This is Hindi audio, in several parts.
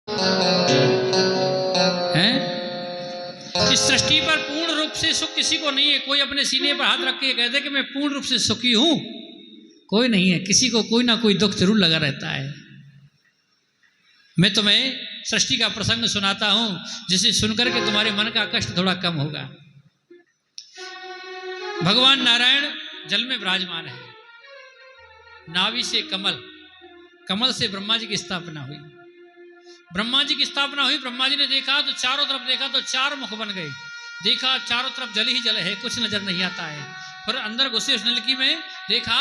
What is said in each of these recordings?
हैं? इस सृष्टि पर पूर्ण रूप से सुख किसी को नहीं है। कोई अपने सीने पर हाथ रख के कह दे कि मैं पूर्ण रूप से सुखी हूं, कोई नहीं है। किसी को कोई ना कोई दुख जरूर लगा रहता है। मैं तुम्हें सृष्टि का प्रसंग सुनाता हूं, जिसे सुनकर के तुम्हारे मन का कष्ट थोड़ा कम होगा। भगवान नारायण जल में विराजमान है। नाभि से कमल, कमल से ब्रह्मा जी की स्थापना हुई। ब्रह्मा जी की स्थापना हुई। ब्रह्मा जी ने देखा तो चारों तरफ देखा तो चार मुख बन गए। देखा चारों तरफ जल ही जल है, कुछ नजर नहीं आता है। फिर अंदर घुसे उस नलकी में, देखा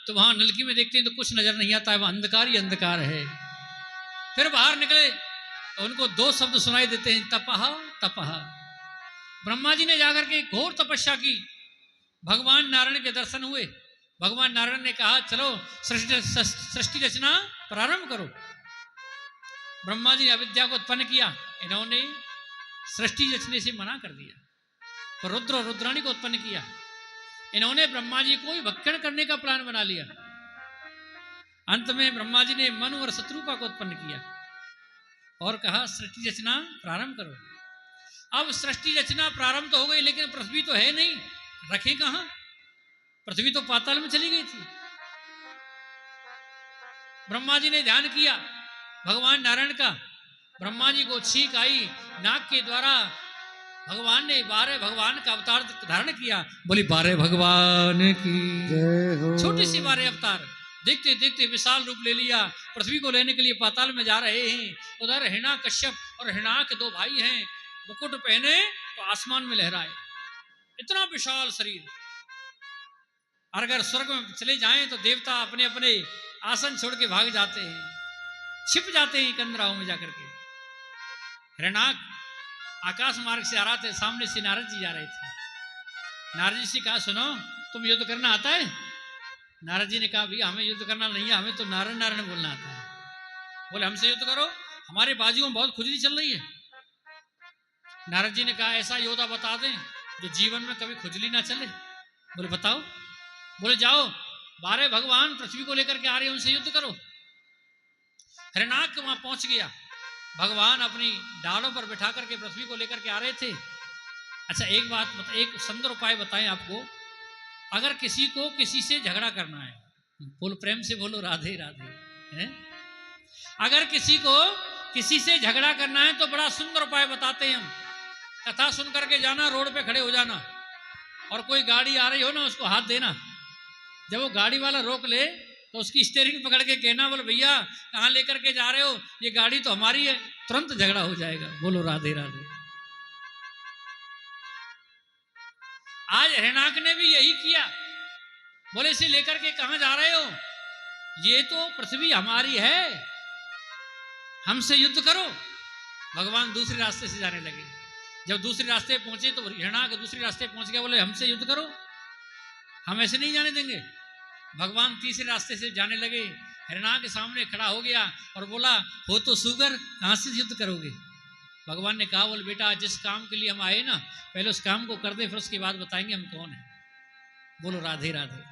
तो वहां नलकी में देखते हैं तो कुछ नजर नहीं आता है, वहां अंधकार ही अंधकार है। फिर बाहर निकले तो उनको दो शब्द सुनाई देते हैं, तपह तपह। ब्रह्मा जी ने जाकर के घोर तपस्या की, भगवान नारायण के दर्शन हुए। भगवान नारायण ने कहा चलो सृष्टि रचना प्रारंभ करो। ब्रह्मा जी ने अविद्या को उत्पन्न किया, इन्होंने सृष्टि रचने से मना कर दिया। तो रुद्र और रुद्राणी को उत्पन्न किया, इन्होंने ब्रह्मा जी को भक्षण करने का प्लान बना लिया। अंत में ब्रह्मा जी ने मनु और शत्रुपा को उत्पन्न किया और कहा सृष्टि रचना प्रारंभ करो। अब सृष्टि रचना प्रारंभ तो हो गई, लेकिन पृथ्वी तो है नहीं, रखे कहां? पृथ्वी तो पाताल में चली गई थी। ब्रह्मा जी ने ध्यान किया भगवान नारायण का, ब्रह्मा जी को छींक आई, नाक के द्वारा भगवान ने 12 भगवान का अवतार धारण किया। बोली 12 भगवान की छोटी सी 12 अवतार। देखते देखते विशाल रूप ले लिया। पृथ्वी को लेने के लिए पाताल में जा रहे हैं। उधर हिरणा कश्यप और हिरणा के 2 भाई हैं, मुकुट पहने तो आसमान में लहराए, इतना विशाल शरीर। और अगर स्वर्ग में चले जाएं तो देवता अपने अपने आसन छोड़ के भाग जाते हैं, छिप जाते हैं कंदराओं में जाकर के। हिरणाक आकाश मार्ग से आ रहा थे, सामने से नारद जी जा रहे थे। नारद जी से कहा सुनो, तुम युद्ध करना आता है? नारद जी ने कहा भैया हमें युद्ध करना नहीं है, हमें तो नारायण नारायण बोलना आता है। बोले हमसे युद्ध करो, हमारे बाजुओं में बहुत खुजली चल रही है। नारद जी ने कहा ऐसा योद्धा बता दें जो जीवन में कभी खुजली ना चले। बोले बताओ। बोले जाओ 12 भगवान पृथ्वी को लेकर के आ रहे हैं, उनसे युद्ध करो। हिरणाक वहां पहुंच गया। भगवान अपनी डालों पर बिठा करके पृथ्वी को लेकर के आ रहे थे। अच्छा एक बात एक सुंदर उपाय बताएं आपको। अगर किसी को किसी से झगड़ा करना है, बोलो प्रेम से बोलो राधे राधे, है? अगर किसी को किसी से झगड़ा करना है तो बड़ा सुंदर उपाय बताते हैं हम। कथा सुन करके जाना, रोड पे खड़े हो जाना और कोई गाड़ी आ रही हो ना उसको हाथ देना। जब वो गाड़ी वाला रोक ले तो उसकी स्टीयरिंग पकड़ के कहना, बोलो भैया कहाँ लेकर के जा रहे हो, ये गाड़ी तो हमारी है। तुरंत झगड़ा हो जाएगा। बोलो राधे राधे। आज हिरणाक ने भी यही किया। बोले इसे लेकर के कहां जा रहे हो, ये तो पृथ्वी हमारी है, हमसे युद्ध करो। भगवान दूसरे रास्ते से जाने लगे। जब दूसरे रास्ते पहुंचे तो हिरणाक दूसरे रास्ते पहुंच गया। बोले हमसे युद्ध करो, हम ऐसे नहीं जाने देंगे। भगवान तीसरे रास्ते से जाने लगे। हिरणाक के सामने खड़ा हो गया और बोला हो तो सुगर, कहां से युद्ध करोगे? भगवान ने कहा बोले बेटा जिस काम के लिए हम आए ना, पहले उस काम को कर दे, फिर उसके बाद बताएंगे हम कौन है। बोलो राधे राधे।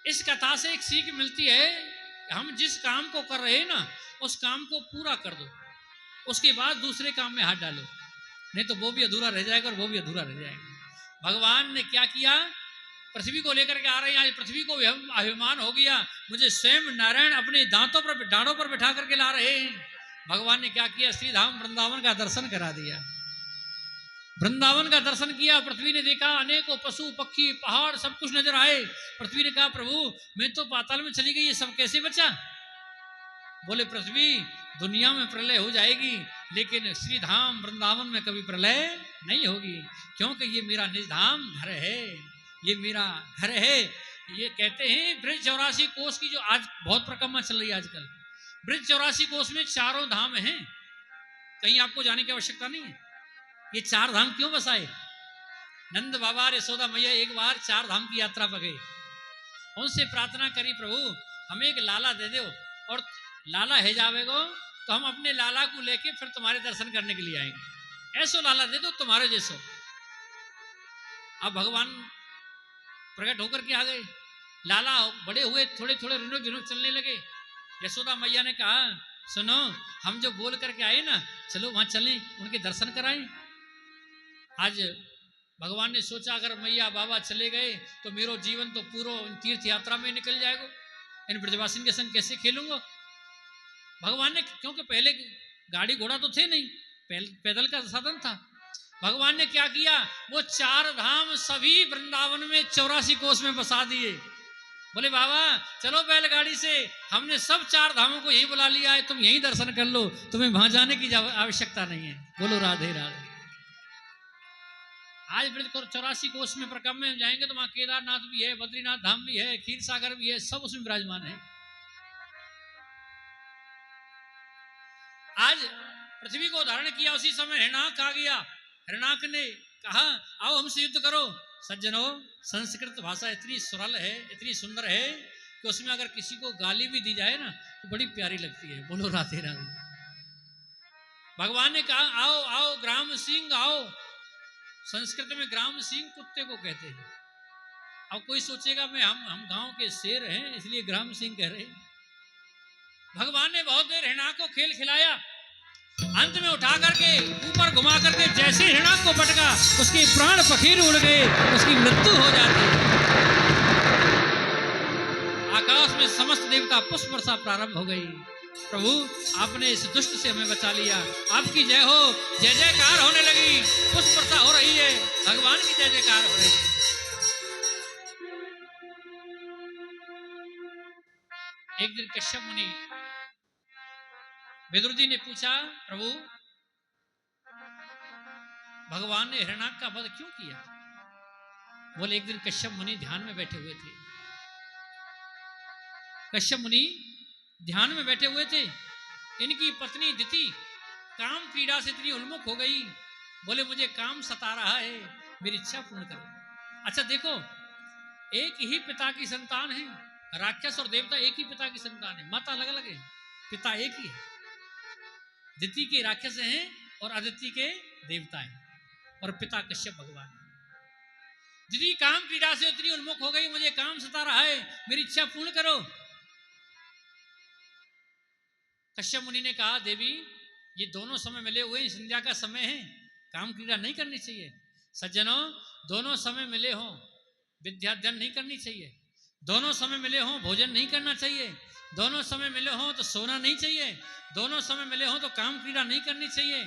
इस कथा से एक सीख मिलती है, हम जिस काम को कर रहे हैं ना उस काम को पूरा कर दो, उसके बाद दूसरे काम में हाथ डालो, नहीं तो वो भी अधूरा रह जाएगा और वो भी अधूरा रह जाएगा। भगवान ने क्या किया, पृथ्वी को लेकर के आ रहे हैं। आज पृथ्वी को अभिमान हो गया, मुझे स्वयं नारायण अपने दांतों पर डांडों पर बिठा करके ला रहे हैं। भगवान ने क्या किया, श्री धाम वृंदावन का दर्शन करा दिया। वृंदावन का दर्शन किया। पृथ्वी ने देखा अनेकों पशु पक्षी पहाड़ सब कुछ नजर आए। पृथ्वी ने कहा प्रभु मैं तो पाताल में चली गई, ये सब कैसे बचा? बोले पृथ्वी दुनिया में प्रलय हो जाएगी, लेकिन श्री धाम वृंदावन में कभी प्रलय नहीं होगी, क्योंकि ये मेरा निज धाम घर है, ये मेरा घर है। ये कहते हैं ब्रज 84 कोष की जो आज बहुत परिक्रमा चल रही है आजकल, ब्रज 84 कोष में चारों धाम हैं, कहीं आपको जाने की आवश्यकता नहीं है। ये 4 धाम क्यों बसाए? नंद बाबा और यशोदा मैया एक बार 4 धाम की यात्रा पर गए, उनसे प्रार्थना करी प्रभु हमें एक लाला दे दो, और लाला है जावेगो तो हम अपने लाला को लेके फिर तुम्हारे दर्शन करने के लिए आएंगे, ऐसो लाला दे दो तुम्हारे जैसो। अब भगवान प्रकट होकर के आ गए। लाला बड़े हुए, थोड़े थोड़े रिनो झुनो चलने लगे। यशोदा मैया ने कहा सुनो, हम जो बोल करके आए ना, चलो वहां चलें, उनके दर्शन कराएं। आज भगवान ने सोचा अगर मैया बाबा चले गए तो मेरा जीवन तो पूरा तीर्थ यात्रा में निकल जाएगा, इन ब्रजवासिन के संग कैसे खेलूंगा। भगवान ने, क्योंकि पहले गाड़ी घोड़ा तो थे नहीं, पैदल का साधन था। भगवान ने क्या किया, वो 4 धाम सभी वृंदावन में 84 कोस में बसा दिए। बोले बाबा चलो बैलगाड़ी से, हमने सब 4 धामों को यहीं बुला लिया है, तुम यहीं दर्शन कर लो, तुम्हें वहां जाने की आवश्यकता नहीं है। बोलो राधे राधे। आज ब्रज को 84 कोस में परिक्रमा में जाएंगे तो वहां केदारनाथ भी है, बद्रीनाथ धाम भी है, क्षीर सागर भी है, सब उसमें विराजमान है। आज पृथ्वी को धारण किया, उसी समय हिरणाक आ गया। हिरणाक ने कहा आओ हमसे युद्ध करो। सज्जनों, संस्कृत भाषा इतनी सरल है, इतनी सुंदर है कि उसमें अगर किसी को गाली भी दी जाए ना तो बड़ी प्यारी लगती है। बोलो राधे राधे। भगवान ने कहा आओ आओ ग्राम सिंह आओ। संस्कृत में ग्राम सिंह कुत्ते को कहते हैं। अब कोई सोचेगा मैं हम गांव के शेर हैं इसलिए ग्राम सिंह कह रहे हैं। भगवान ने बहुत देर हिरणाक को खेल खिलाया, अंत में उठा करके ऊपर घुमा करके जैसे हिरणाक को पटका, उसके प्राण पखेरु उड़ गए, उसकी मृत्यु हो जाती। आकाश में समस्त देवता पुष्प वर्षा प्रारंभ हो गई। प्रभु आपने इस दुष्ट से हमें बचा लिया, आपकी जय हो। जय जयकार होने लगी, पुष्प वर्षा हो रही है, भगवान की जय जयकार हो रही है। एक दिन कश्यप मुनि विदुर जी ने पूछा प्रभु भगवान ने हिरणाक का वध क्यों किया। बोले एक दिन कश्यप मुनि ध्यान में बैठे हुए थे। कश्यप मुनि ध्यान में बैठे हुए थे, इनकी पत्नी दिति काम क्रीड़ा से इतनी उन्मुख हो गई। बोले मुझे काम सता रहा है, मेरी इच्छा पूर्ण करो। अच्छा देखो, एक ही पिता की संतान है, राक्षस और देवता एक ही पिता की संतान है, माता अलग अलग है, पिता एक ही है। दिति के राक्षस हैं और अदिति के देवता हैं, और पिता कश्यप भगवान है। दिति काम क्रीड़ा से इतनी उन्मुख हो गई, मुझे काम सता रहा है, मेरी इच्छा पूर्ण करो। कश्यप मुनि ने कहा देवी ये दोनों समय मिले हुए हैं, संध्या का समय है, काम क्रीड़ा नहीं करनी चाहिए। सज्जनों, दोनों समय मिले हों विद्या अध्ययन नहीं करनी चाहिए, दोनों समय मिले हों भोजन नहीं करना चाहिए, दोनों समय मिले हों तो सोना नहीं चाहिए, दोनों समय मिले हों तो काम क्रीड़ा नहीं करनी चाहिए।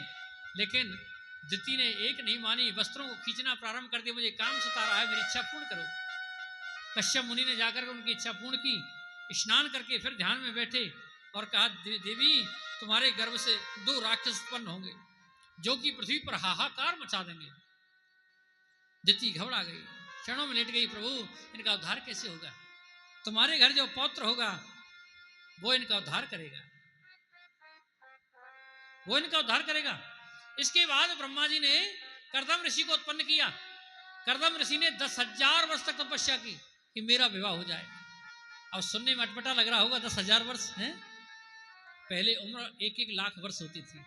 लेकिन दिति ने एक नहीं मानी, वस्त्रों को खींचना प्रारंभ कर दिया, मुझे काम सता रहा है, मेरी इच्छा पूर्ण करो। कश्यप मुनि ने जाकर उनकी इच्छा पूर्ण की, स्नान करके फिर ध्यान में बैठे और कहा देवी तुम्हारे गर्भ से 2 राक्षस उत्पन्न होंगे जो कि पृथ्वी पर हाहाकार मचा देंगे। दिति घबरा गई, क्षणों में लेट गई, प्रभु इनका उद्धार कैसे होगा। तुम्हारे घर जो पौत्र होगा वो इनका उद्धार करेगा, वो इनका उद्धार करेगा। इसके बाद ब्रह्मा जी ने कर्दम ऋषि को उत्पन्न किया। कर्दम ऋषि ने 10,000 वर्ष तक तपस्या की कि मेरा विवाह हो जाए। अब सुनने में अटपटा लग रहा होगा, 10,000 वर्ष है, पहले उम्र 1-1 लाख वर्ष होती थी।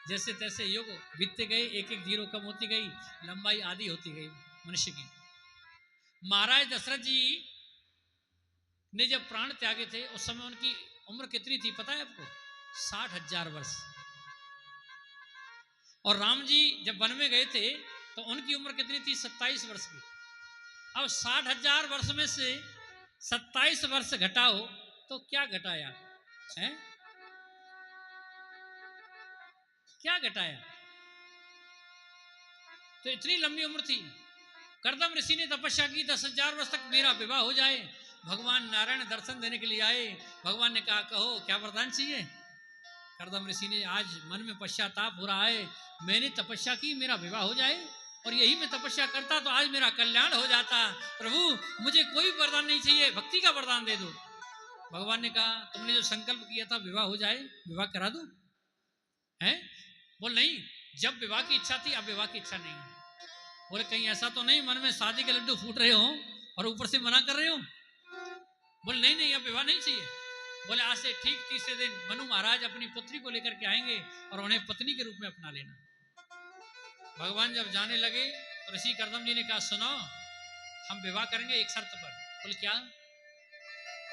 जैसे तैसे युग बीतते गए, 1-1 जीरो कम होती गई, लंबाई आधी होती गई मनुष्य की। महाराज दशरथ जी ने जब प्राण त्यागे थे उस समय उनकी उम्र कितनी थी पता है आपको? 60,000 वर्ष। और राम जी जब वन में गए थे तो उनकी उम्र कितनी थी? 27 वर्ष की। अब 60,000 वर्ष में से 27 वर्ष घटाओ तो क्या घटाया है? क्या घटाया? तो इतनी लंबी उम्र थी। कर्दम ऋषि ने तपस्या की 10,000 वर्ष तक मेरा विवाह हो जाए। भगवान नारायण दर्शन देने के लिए आए। भगवान ने कहा कहो क्या वरदान चाहिए। कर्दम ऋषि ने आज मन में पश्चाताप हो रहा है, मैंने तपस्या की मेरा विवाह हो जाए, और यही मैं तपस्या करता तो आज मेरा कल्याण हो जाता। प्रभु मुझे कोई वरदान नहीं चाहिए, भक्ति का वरदान दे दो। भगवान ने कहा तुमने जो संकल्प किया था विवाह हो जाए, विवाह करा दो है? बोल नहीं, जब विवाह की इच्छा थी अब विवाह की इच्छा नहीं है। बोले कहीं ऐसा तो नहीं मन में शादी के लड्डू फूट रहे हो और ऊपर से मना कर रहे हो? बोले नहीं नहीं अब विवाह नहीं चाहिए। बोले आज से ठीक 3रे दिन मनु महाराज अपनी पुत्री को लेकर के आएंगे और उन्हें पत्नी के रूप में अपना लेना। भगवान जब जाने लगे ऋषि कर्दम जी ने कहा सुनो हम विवाह करेंगे एक शर्त पर। बोले क्या?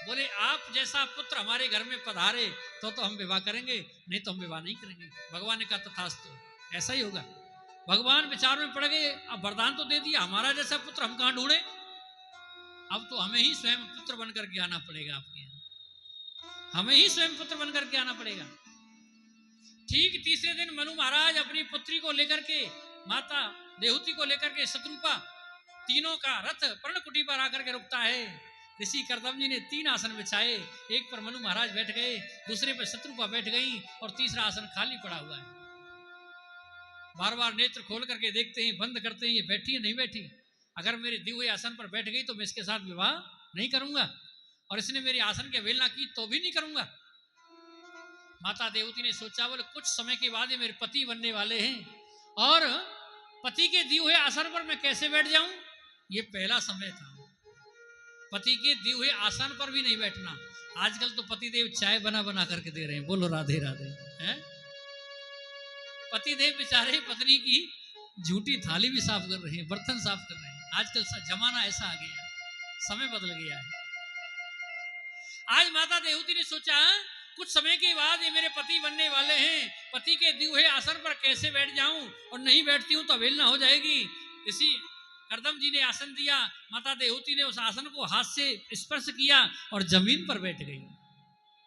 बोले आप जैसा पुत्र हमारे घर में पधारे तो हम विवाह करेंगे, नहीं तो हम विवाह नहीं करेंगे। भगवान ने कहा तथास्तु, ऐसा ही होगा। भगवान विचार में पड़ गए, अब वरदान तो दे दिया, हमारा जैसा पुत्र हम कहां ढूंढे? अब तो हमें ही स्वयं पुत्र बनकर के आना पड़ेगा आपके यहाँ, हमें ही स्वयं पुत्र बनकर के आना पड़ेगा। ठीक तीसरे दिन मनु महाराज अपनी पुत्री को लेकर के, माता देहूति को लेकर के शत्रुपा तीनों का रथ पर्णकुटी पर आकर के रुकता है। ऋषि करदम जी ने 3 आसन बिछाए, एक पर मनु महाराज बैठ गए, दूसरे पर शत्रुपा बैठ गई और तीसरा आसन खाली पड़ा हुआ है। बार बार नेत्र खोल करके देखते हैं, बंद करते हैं, ये बैठी है नहीं बैठी। अगर मेरे दिए हुए आसन पर बैठ गई तो मैं इसके साथ विवाह नहीं करूंगा, और इसने मेरे आसन की अवहेलना की तो भी नहीं करूंगा। माता देवती ने सोचा, बोले कुछ समय के बाद ये मेरे पति बनने वाले हैं, और पति के दिए हुए आसन पर मैं कैसे बैठ जाऊं? ये पहला समय था, पति के दिए हुए आसन पर भी नहीं बैठना। आजकल तो पति देव चाय बना बना करके दे रहे हैं, बोलो राधे राधे। हैं पति देव बेचारे पत्नी की झूठी थाली भी साफ कर रहे हैं, बर्तन साफ कर रहे हैं। आजकल जमाना ऐसा आ गया, समय बदल गया है। आज माता देवती ने सोचा, कुछ समय के बाद ये मेरे पति बनने वाले हैं, पति के दिए हुए आसन पर कैसे बैठ जाऊं, और नहीं बैठती हूं तो अवहेलना हो जाएगी। ऋषि करदम जी ने आसन दिया, माता देवती ने उस आसन को हाथ से स्पर्श किया और जमीन पर बैठ गई।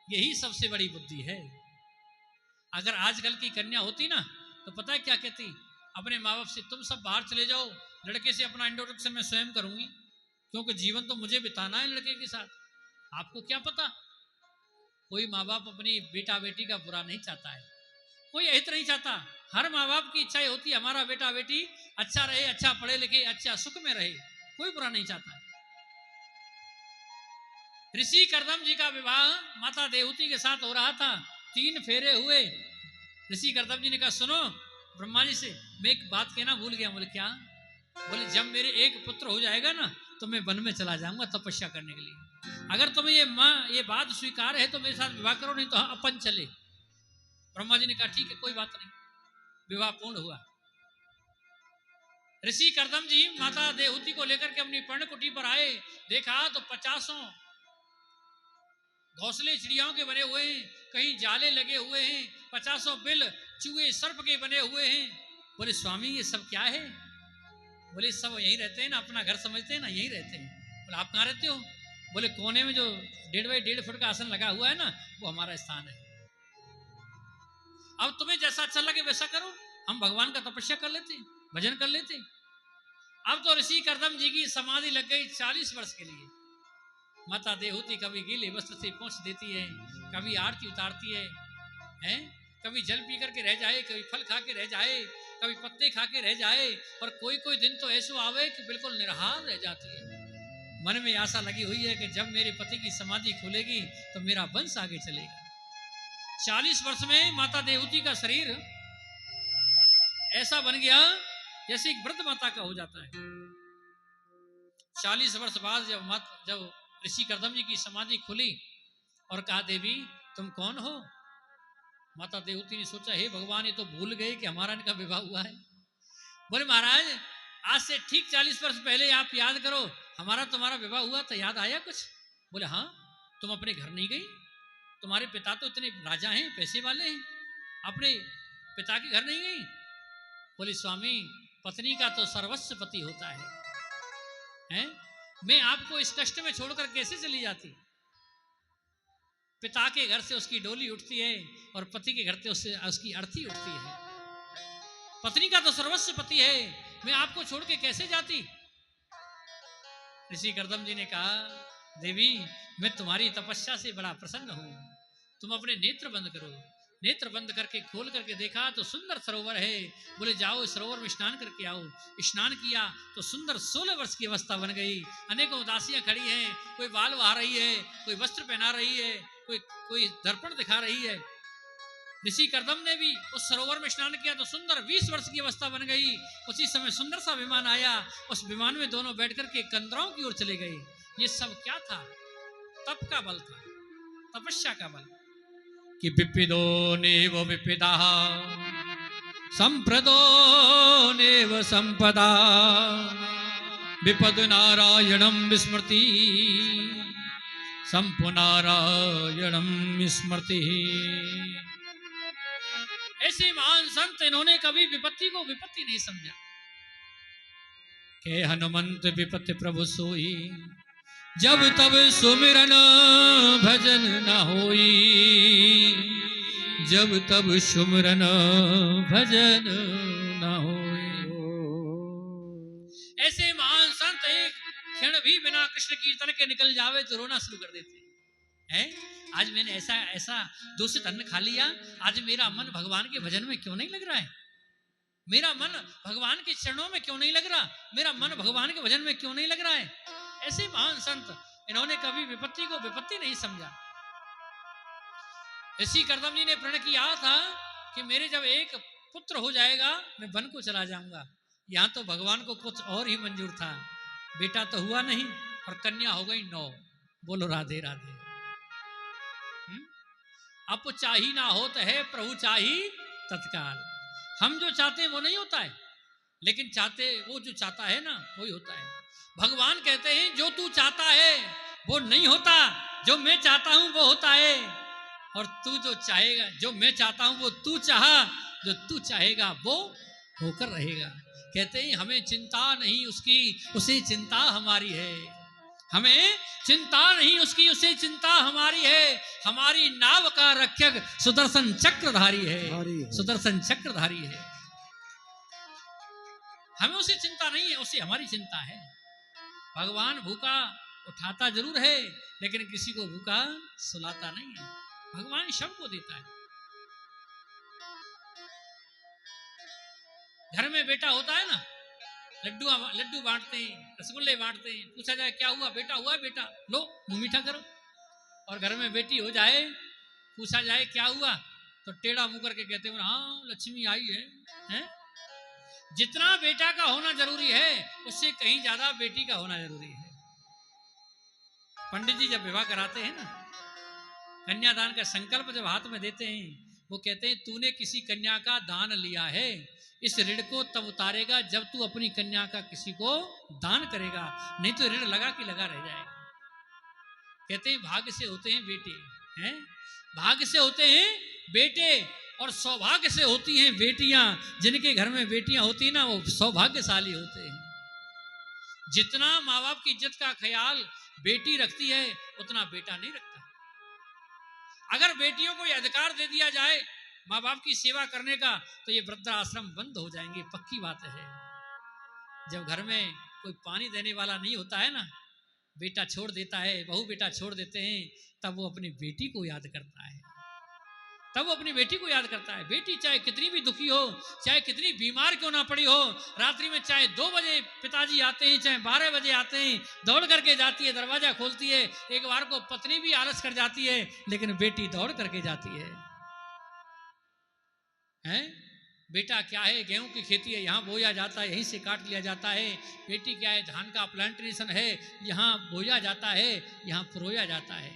यही सबसे बड़ी बुद्धि है। अगर आजकल की कन्या होती ना तो पता है क्या कहती? अपने माँ बाप से, तुम सब बाहर चले जाओ, लड़के से अपना इंट्रोडक्शन मैं स्वयं करूंगी, क्योंकि जीवन तो मुझे बिताना है लड़के के साथ। आपको क्या पता, कोई माँ बाप अपनी बेटा बेटी का बुरा नहीं चाहता है, कोई हित नहीं चाहता। हर माँ बाप की इच्छा होती है हमारा बेटा बेटी अच्छा रहे, अच्छा पढ़े लिखे, अच्छा सुख में रहे, कोई बुरा नहीं चाहता। ऋषि करदम जी का विवाह माता देवती के साथ हो रहा था। 3 फेरे हुए। ऋषि करदम जी ने कहा, सुनो ब्रह्मा जी से, मैं एक बात कहना भूल गया। बोले क्या? बोले जब मेरे एक पुत्र हो जाएगा ना तो मैं वन में चला जाऊंगा तपस्या करने के लिए। अगर तुम्हें ये बात स्वीकार है तो मेरे साथ विवाह करो, नहीं तो अपन चले। ब्रह्मा जी ने कहा ठीक है, कोई बात नहीं। विवाह पूर्ण हुआ। ऋषि करदम जी माता देवहूति को लेकर के अपनी पर्णकुटी पर आए, देखा तो 50 घोंसले चिड़ियाओं के बने हुए हैं, कहीं जाले लगे हुए हैं, 50 बिल चूहे सर्प के बने हुए हैं। बोले स्वामी ये सब क्या है? बोले सब यहीं रहते हैं ना, अपना घर समझते हैं ना, यहीं रहते हैं। बोले आप कहाँ रहते हो? बोले कोने में जो 1.5 बाई 1.5 फुट का आसन लगा हुआ है ना, वो हमारा स्थान है। अब तुम्हें जैसा अच्छा लगे वैसा करो, हम भगवान का तपस्या कर लेते, भजन कर लेते। अब तो ऋषि करदम जी की समाधि लग गई 40 वर्ष के लिए। माता देवहूति कभी गीले वस्त्र से पोंछ देती है, कभी आरती उतारती है, हैं? कभी जल पी करके रह जाए, कभी फल खा के रह जाए, कभी पत्ते खा के रह जाए, और कोई कोई दिन तो ऐसा आवे कि बिल्कुल निराहार रह जाती है। मन में आशा लगी हुई है कि जब मेरे पति की समाधि खुलेगी तो मेरा वंश आगे चलेगा। 40 वर्ष में माता देवहूति का शरीर ऐसा बन गया जैसे एक वृद्ध माता का हो जाता है। 40 वर्ष बाद जब ऋषि करदम जी की समाधि खुली और कहा, देवी तुम कौन हो? माता देवहूति ने सोचा, हे भगवान ये तो भूल गए कि हमारा इनका विवाह हुआ है। बोले महाराज आज से ठीक 40 वर्ष पहले आप याद करो, हमारा तुम्हारा विवाह हुआ तो याद आया कुछ? बोले हाँ। तुम अपने घर नहीं गई? तुम्हारे पिता तो इतने राजा हैं, पैसे वाले हैं, अपने पिता के घर नहीं गई? बोले स्वामी पत्नी का तो सर्वस्व पति होता है? मैं आपको इस कष्ट में छोड़कर कैसे चली जाती? पिता के घर से उसकी डोली उठती है और पति के घर से उसकी अर्थी उठती है। पत्नी का तो सर्वस्व पति है, मैं आपको छोड़ के कैसे जाती? ऋषि करदम जी ने कहा, देवी मैं तुम्हारी तपस्या से बड़ा प्रसन्न हूं, तुम अपने नेत्र बंद करो। नेत्र बंद करके खोल करके देखा तो सुंदर सरोवर है। बोले जाओ इस सरोवर में स्नान करके आओ। स्नान किया तो सुंदर 16 वर्ष की अवस्था बन गई। अनेकों दासियां खड़ी हैं, कोई बाल बहा रही है, कोई वस्त्र पहना रही है, कोई दर्पण दिखा रही है। ऋषि करदम ने भी उस सरोवर में स्नान किया तो सुंदर 20 वर्ष की अवस्था बन गई। उसी समय सुंदर सा विमान आया, उस विमान में दोनों बैठ करके कंदराओं की ओर चले गए। ये सब क्या था? तप का बल था, तपस्या का बल। कि विपिदो नेव विपिदा संप्रदो नेव संपदा विपद नारायणम विस्मृति संपुनारायणम स्मृति। ऐसे महान संत, इन्होंने कभी विपत्ति को विपत्ति नहीं समझा। के हनुमंत विपत्ति प्रभु सोई, जब तब सुमिरन भजन न होई, जब तब सुमिरन भजन न होई। ऐसे महान संत एक क्षण भी बिना कृष्ण कीर्तन के निकल जावे तो रोना शुरू कर देते हैं। आज मैंने ऐसा ऐसा दूषित अन्न खा लिया, आज मेरा मन भगवान के भजन में क्यों नहीं लग रहा है, मेरा मन भगवान के चरणों में क्यों नहीं लग रहा, मेरा मन भगवान के भजन में क्यों नहीं लग रहा है। ऐसे महान संत, इन्होंने कभी विपत्ति को विपत्ति नहीं समझा। ऋषि कर्दम जी ने प्रण किया था कि मेरे जब एक पुत्र हो जाएगा मैं वन को चला जाऊंगा। यहाँ तो भगवान को कुछ और ही मंजूर था, बेटा तो हुआ नहीं और कन्या हो गई 9। बोलो राधे राधे। अब चाही ना होता है प्रभु चाही तत्काल। हम जो चाहते हैं वो नहीं होता है, लेकिन चाहते वो जो चाहता है ना वही होता है। भगवान कहते हैं जो तू चाहता है वो नहीं होता, जो मैं चाहता हूं वो होता है। और तू जो चाहेगा, जो मैं चाहता हूं वो तू चाहा, जो तू चाहेगा वो होकर रहेगा। कहते हैं हमें चिंता नहीं उसकी, उसे चिंता हमारी है। हमें चिंता नहीं उसकी, उसे चिंता हमारी है। हमारी नाव का रक्षक सुदर्शन चक्रधारी है, सुदर्शन चक्रधारी है। हमें उसे चिंता नहीं है, उसे हमारी चिंता है। भगवान भूखा उठाता जरूर है, लेकिन किसी को भूखा सुलाता नहीं है। भगवान सबको देता है। घर में बेटा होता है ना, लड्डू बांटते हैं, रसगुल्ले बांटते हैं। पूछा जाए क्या हुआ, बेटा हुआ है, बेटा लो मुंह मीठा करो। और घर में बेटी हो जाए, पूछा जाए क्या हुआ, तो टेढ़ा मुंह करके कहते हैं हाँ लक्ष्मी आई है? जितना बेटा का होना जरूरी है उससे कहीं ज्यादा बेटी का होना जरूरी है। पंडित जी जब विवाह कराते हैं ना, कन्यादान का संकल्प जब हाथ में देते हैं, वो कहते हैं तूने किसी कन्या का दान लिया है, इस ऋण को तब उतारेगा जब तू अपनी कन्या का किसी को दान करेगा, नहीं तो ऋण लगा कि लगा रह जाएगा। कहते हैं भाग्य से होते हैं बेटे, हैं भाग्य से होते हैं बेटे, और सौभाग्य से होती हैं बेटियां। जिनके घर में बेटियां होती ना वो सौभाग्यशाली होते हैं। जितना माँ बाप की इज्जत का ख्याल बेटी रखती है उतना बेटा नहीं रखता। अगर बेटियों को यह अधिकार दे दिया जाए माँ बाप की सेवा करने का, तो ये वृद्धाश्रम बंद हो जाएंगे, पक्की बात है। जब घर में कोई पानी देने वाला नहीं होता है ना, बेटा छोड़ देता है, बहू बेटा छोड़ देते हैं, तब वो अपनी बेटी को याद करता है, तब वो अपनी बेटी को याद करता है। बेटी चाहे कितनी भी दुखी हो, चाहे कितनी बीमार क्यों ना पड़ी हो, रात्रि में चाहे 2 बजे पिताजी आते हैं, चाहे 12 बजे आते हैं, दौड़ करके जाती है, दरवाजा खोलती है। एक बार को पत्नी भी आलस कर जाती है, लेकिन बेटी दौड़ करके जाती है। हैं बेटा क्या है, गेहूं की खेती है, यहाँ बोया जाता है, यहीं से काट लिया जाता है। बेटी क्या है, धान का प्लांटेशन है, यहाँ बोया जाता है, यहाँ पुरोया जाता है।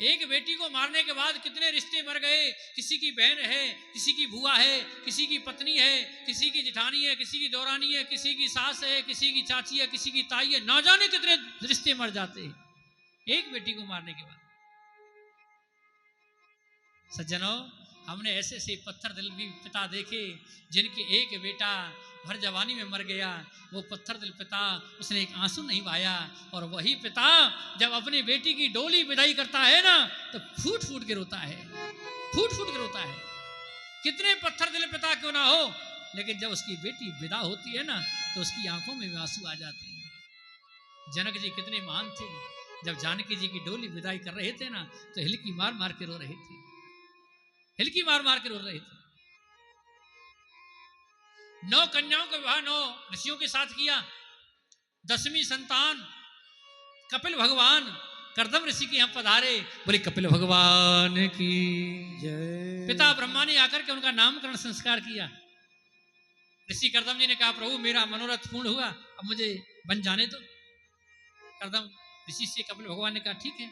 एक बेटी को मारने के बाद कितने रिश्ते मर गए। किसी की बहन है, किसी की बुआ है, किसी की पत्नी है, किसी की जिठानी है, किसी की दौरानी है, किसी की सास है, किसी की चाची है, किसी की ताई है, ना जाने कितने रिश्ते मर जाते हैं एक बेटी को मारने के बाद। सज्जनों, हमने ऐसे ऐसे पत्थर दिल भी पिता देखे जिनके एक बेटा भर जवानी में मर गया। वो पत्थर दिल पिता, उसने एक आंसू नहीं बहाया। और वही पिता जब अपनी बेटी की डोली विदाई करता है ना, तो फूट फूट के रोता है, फूट फूट के रोता है। कितने पत्थर दिल पिता क्यों ना हो, लेकिन जब उसकी बेटी विदा होती है ना, तो उसकी आंखों में आंसू आ जाते हैं। जनक जी कितने महान थे, जब जानकी जी की डोली विदाई कर रहे थे ना, तो हिलकी मार मार के रो रहे थे, हिलकी मार मार के रो रहे थे। 9 कन्याओं का विवाह 9 ऋषियों के साथ किया। 10वीं संतान कपिल भगवान कर्दम ऋषि के यहाँ पधारे। बोले कपिल भगवान की जय। पिता ब्रह्मा ने आकर के उनका नामकरण संस्कार किया। ऋषि कर्दम जी ने कहा प्रभु मेरा मनोरथ पूर्ण हुआ, अब मुझे बन जाने दो। कर्दम ऋषि से कपिल भगवान ने कहा ठीक है।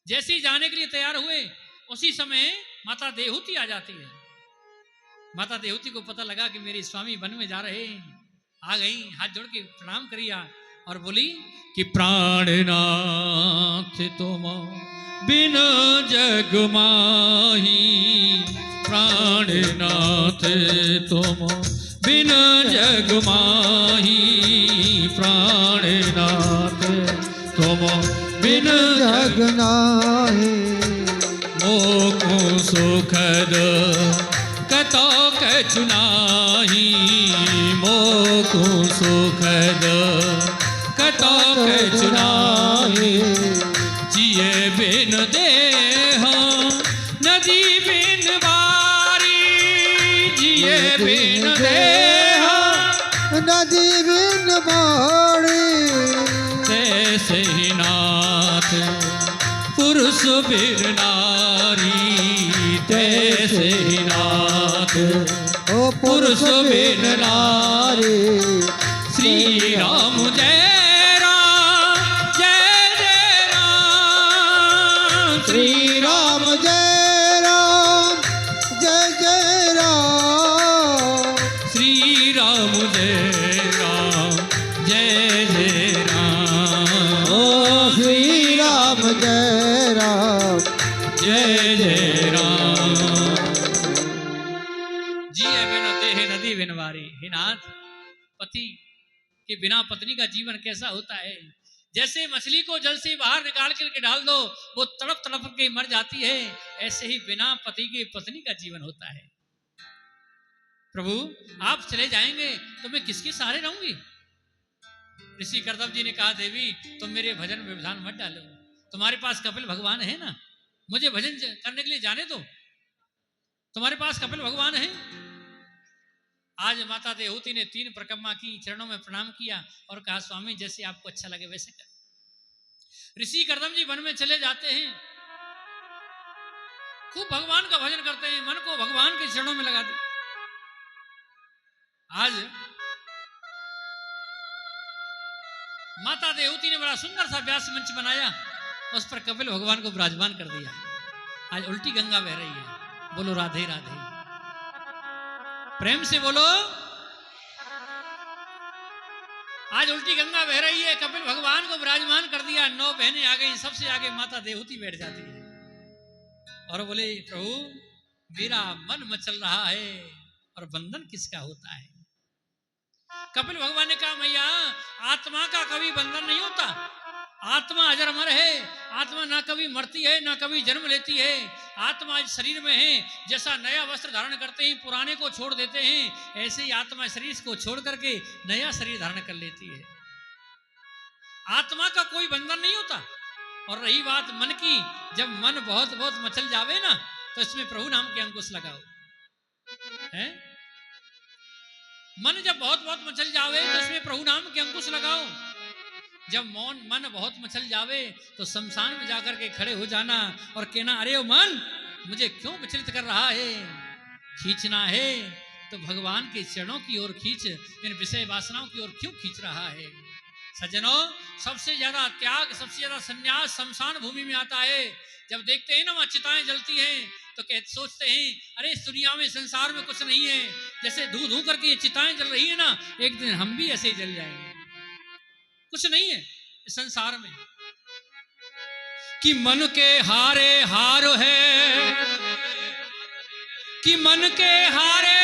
जैसे ही जाने के लिए तैयार हुए, उसी समय माता देवहूति आ जाती है। माता देवहूति को पता लगा कि मेरे स्वामी वन में जा रहे हैं, आ गई, हाथ जोड़ के प्रणाम करिया और बोली कि प्राणनाथ तुम बिन जग माही, प्राणनाथ तुम बिन जग माही, प्राणनाथ तुम बिन जग नाहि, मोको सुखद कतो कछु नाही, मोको सुखद कतो कछु नाही, जिए बिन देह नदी बिन बारी, जिए बिन देह नदी बिन बारी, तैसे ही नाथ पुरुष बिन नारी, तैसे ही नाथ ओ पुरुष बिन नारी, श्री राम जय राम जय जय राम, श्री राम जय राम जय जय राम, श्री राम जय राम जय जय राम, ओ श्री राम जय राम जय जय राम। जिए बिन देह नदी बिन वारी। हे नाथ, पति के बिना पत्नी का जीवन कैसा होता है? जैसे मछली को जल से बाहर निकाल करके डाल दो, वो तड़प तड़प के मर जाती है, ऐसे ही बिना पति के पत्नी का जीवन होता है। प्रभु आप चले जाएंगे तो मैं किसके सहारे रहूंगी? ऋषि कर्दम जी ने कहा, देवी तुम मेरे भजन में विधान मत डालो, तुम्हारे पास कपिल भगवान है ना, मुझे भजन करने के लिए जाने दो, तुम्हारे पास कपिल भगवान है। आज माता देवहूति ने 3 परिक्रमा की, चरणों में प्रणाम किया और कहा, स्वामी जैसे आपको अच्छा लगे वैसे कर। ऋषि कर्दम जी वन में चले जाते हैं, खूब भगवान का भजन करते हैं, मन को भगवान के चरणों में लगा दे। आज माता देवहूति ने बड़ा सुंदर सा व्यास मंच बनाया, उस पर कपिल भगवान को विराजमान कर दिया। आज उल्टी गंगा बह रही है, बोलो राधे राधे, प्रेम से बोलो। आज उल्टी गंगा बह रही है, कपिल भगवान को विराजमान कर दिया, 9 बहनें आ गई, सबसे आगे माता देवहूति बैठ जाती है और बोले, प्रभु मेरा मन मचल रहा है और बंधन किसका होता है? कपिल भगवान ने कहा, मैया आत्मा का कभी बंधन नहीं होता, आत्मा अजर अमर है, आत्मा ना कभी मरती है ना कभी जन्म लेती है, आत्मा इस शरीर में है, जैसा नया वस्त्र धारण करते हैं पुराने को छोड़ देते हैं, ऐसे ही आत्मा शरीर को छोड़ करके नया शरीर धारण कर लेती है। आत्मा का कोई बंधन नहीं होता। और रही बात मन की, जब मन बहुत बहुत मचल जावे ना, तो इसमें प्रभु नाम के अंकुश लगाओ। है मन जब बहुत बहुत मचल जावे तो इसमें प्रभु नाम के अंकुश लगाओ। जब मन बहुत मचल जावे तो शमशान में जाकर के खड़े हो जाना और कहना, अरे ओ मन मुझे क्यों विचलित कर रहा है? खींचना है तो भगवान के चरणों की ओर खींच, इन विषय वासनाओं की ओर क्यों खींच रहा है? सज्जनों, सबसे ज्यादा त्याग, सबसे ज्यादा संन्यास शमशान भूमि में आता है। जब देखते हैं ना वहां चिताएं जलती हैं तो सोचते हैं, अरे इस दुनिया में संसार में कुछ नहीं है, जैसे धू धू करके ये चिताएं जल रही है ना, एक दिन हम भी ऐसे ही जल जाएंगे। कुछ नहीं है इस संसार में। कि मन के हारे हार है, कि मन के हारे